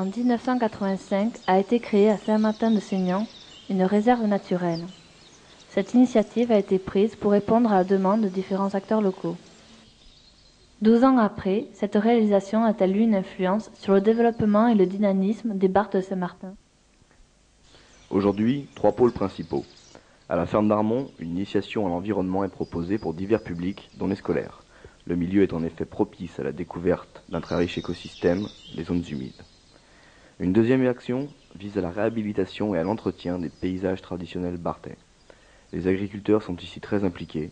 En 1985 a été créée à Saint-Martin-de-Seignan une réserve naturelle. Cette initiative a été prise pour répondre à la demande de différents acteurs locaux. 12 ans après, cette réalisation a-t-elle eu une influence sur le développement et le dynamisme des Barthes de Saint-Martin? Aujourd'hui, 3 pôles principaux. À la ferme d'Armont, une initiation à l'environnement est proposée pour divers publics, dont les scolaires. Le milieu est en effet propice à la découverte d'un très riche écosystème, les zones humides. Une deuxième action vise à la réhabilitation et à l'entretien des paysages traditionnels bartais. Les agriculteurs sont ici très impliqués,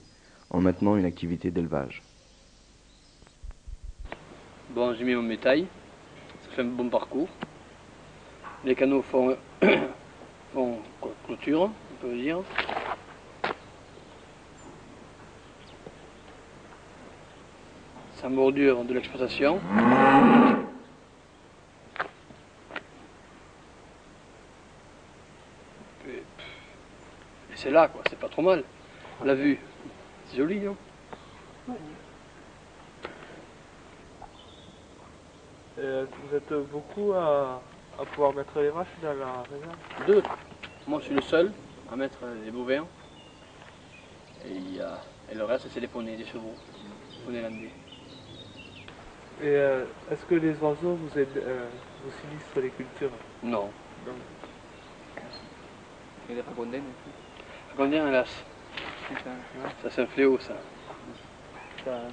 en maintenant une activité d'élevage. Bon, j'ai mis mon bétail, ça fait un bon parcours. Les canaux font clôture, on peut dire. C'est en bordure de l'exploitation. Et c'est là, quoi, c'est pas trop mal. La vue, c'est joli, non? Vous êtes beaucoup à pouvoir mettre les vaches dans la réserve? Deux. Moi, je suis le seul à mettre les bovins. Et le reste, c'est les poneys, des chevaux, poneys landais. Et est-ce que les oiseaux vous sinistrent les cultures? Non. Non. Et les ragondins non plus? Ragondins, hélas. Ça, c'est un fléau, ça.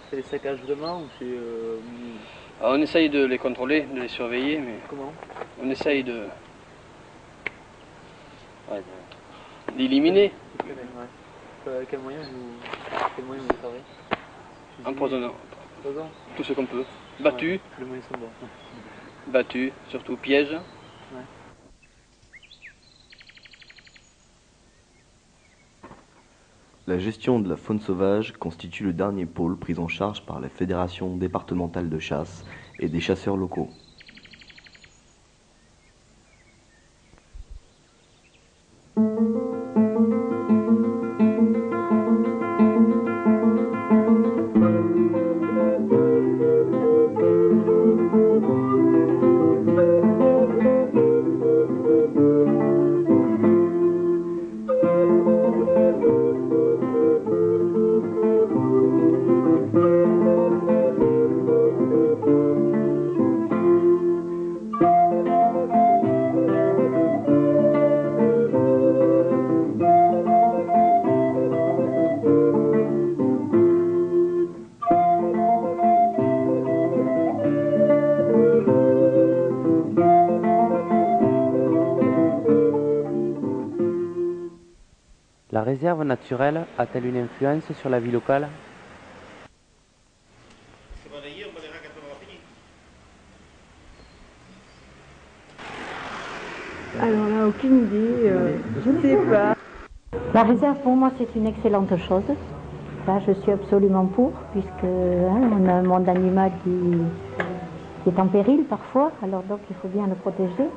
C'est les saccages vraiment ou c'est... Alors, on essaye de les contrôler, de les surveiller, mais... Comment? On essaye d'éliminer. Quel moyen vous travaillez? Empoisonnant. Empoisonnant. Tout ce qu'on peut. Battu. Ouais, les moyens sont bons. Battu, surtout piège. Ouais. La gestion de la faune sauvage constitue le dernier pôle pris en charge par la Fédération départementale de chasse et des chasseurs locaux. La réserve naturelle a-t-elle une influence sur la vie locale? Alors là, aucune idée, je ne sais pas. La réserve, pour moi, c'est une excellente chose. Là, je suis absolument pour, puisque on a un monde animal qui est en péril parfois, alors donc il faut bien le protéger.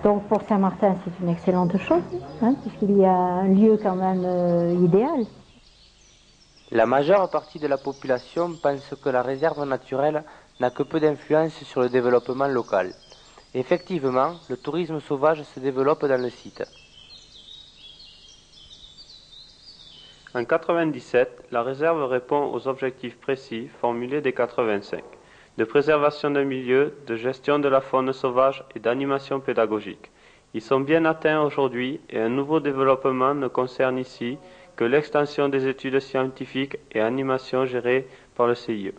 Donc pour Saint-Martin, c'est une excellente chose, puisqu'il y a un lieu quand même idéal. La majeure partie de la population pense que la réserve naturelle n'a que peu d'influence sur le développement local. Effectivement, le tourisme sauvage se développe dans le site. En 1997, la réserve répond aux objectifs précis formulés dès 1985, de préservation des milieux, de gestion de la faune sauvage et d'animation pédagogique. Ils sont bien atteints aujourd'hui et un nouveau développement ne concerne ici que l'extension des études scientifiques et animation gérées par le CIE.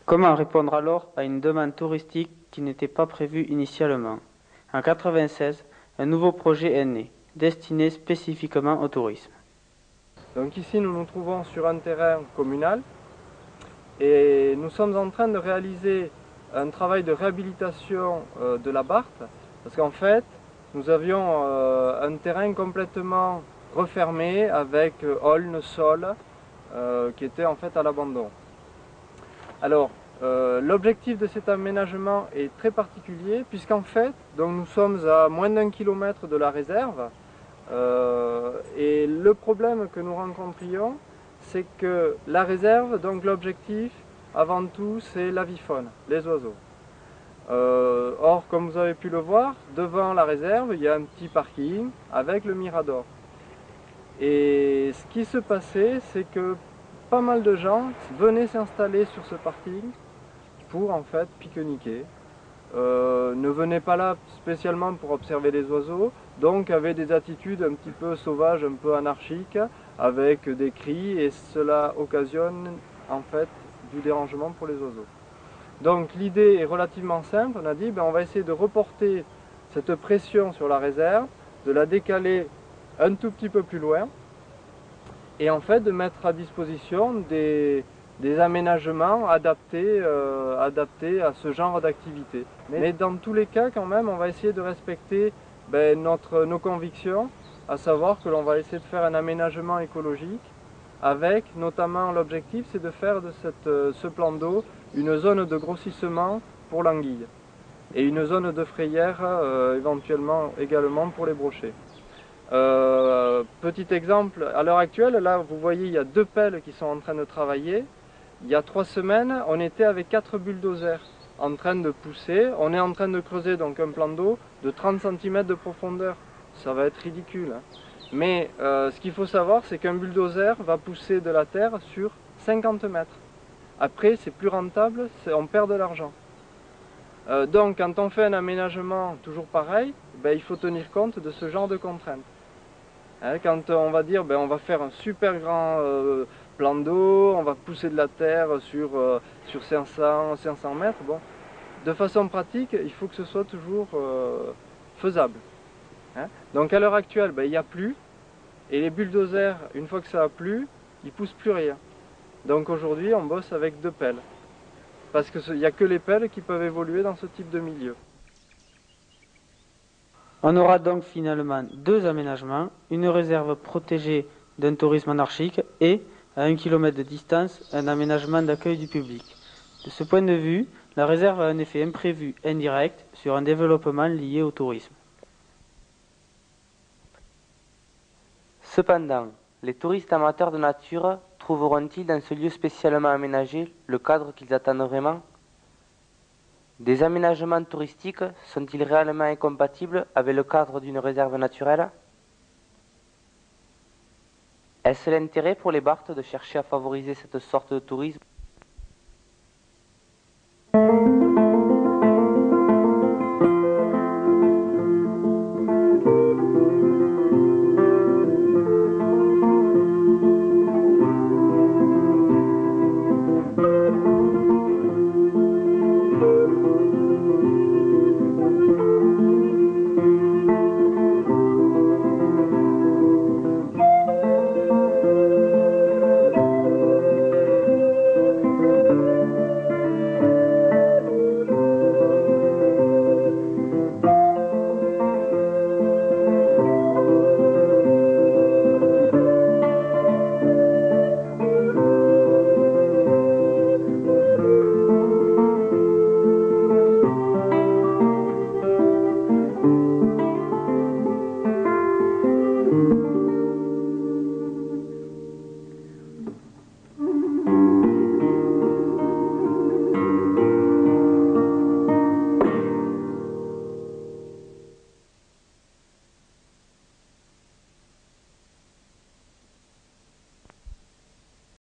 Comment répondre alors à une demande touristique qui n'était pas prévue initialement? En 1996, un nouveau projet est né, destiné spécifiquement au tourisme. Donc ici, nous nous trouvons sur un terrain communal et nous sommes en train de réaliser un travail de réhabilitation de la Barthe, parce qu'en fait, nous avions un terrain complètement refermé avec aulne, sol, qui était en fait à l'abandon. Alors, l'objectif de cet aménagement est très particulier, puisqu'en fait, donc nous sommes à moins d'1 kilomètre de la réserve, et le problème que nous rencontrions, c'est que la réserve, donc l'objectif, avant tout, c'est l'avifaune, les oiseaux. Or, comme vous avez pu le voir, devant la réserve, il y a un petit parking avec le mirador. Et ce qui se passait, c'est que pas mal de gens venaient s'installer sur ce parking pour en fait pique-niquer. Ne venaient pas là spécialement pour observer les oiseaux, donc avaient des attitudes un petit peu sauvages, un peu anarchiques, avec des cris, et cela occasionne en fait du dérangement pour les oiseaux. Donc l'idée est relativement simple, on a dit on va essayer de reporter cette pression sur la réserve, de la décaler un tout petit peu plus loin, et en fait de mettre à disposition des aménagements adaptés à ce genre d'activité. Mais dans tous les cas, quand même, on va essayer de respecter nos convictions, à savoir que l'on va essayer de faire un aménagement écologique, avec notamment l'objectif, c'est de faire de ce plan d'eau une zone de grossissement pour l'anguille, et une zone de frayère éventuellement également pour les brochets. Petit exemple, à l'heure actuelle, là vous voyez il y a 2 pelles qui sont en train de travailler. Il y a 3 semaines, on était avec 4 bulldozers en train de pousser. On est en train de creuser donc un plan d'eau de 30 cm de profondeur. Ça va être ridicule, hein. Mais ce qu'il faut savoir, c'est qu'un bulldozer va pousser de la terre sur 50 mètres. Après, c'est plus rentable, on perd de l'argent. Donc quand on fait un aménagement toujours pareil, il faut tenir compte de ce genre de contraintes. Quand on va dire on va faire un super grand plan d'eau, on va pousser de la terre sur 500 mètres, de façon pratique, il faut que ce soit toujours faisable. Donc à l'heure actuelle, il n'y a plus, et les bulldozers, une fois que ça a plu, ils ne poussent plus rien. Donc aujourd'hui, on bosse avec 2 pelles, parce qu'il n'y a que les pelles qui peuvent évoluer dans ce type de milieu. On aura donc finalement 2 aménagements, une réserve protégée d'un tourisme anarchique et, à 1 km de distance, un aménagement d'accueil du public. De ce point de vue, la réserve a un effet imprévu indirect sur un développement lié au tourisme. Cependant, les touristes amateurs de nature trouveront-ils dans ce lieu spécialement aménagé le cadre qu'ils attendent vraiment ? Des aménagements touristiques sont-ils réellement incompatibles avec le cadre d'une réserve naturelle ? Est-ce l'intérêt pour les Barthes de chercher à favoriser cette sorte de tourisme ?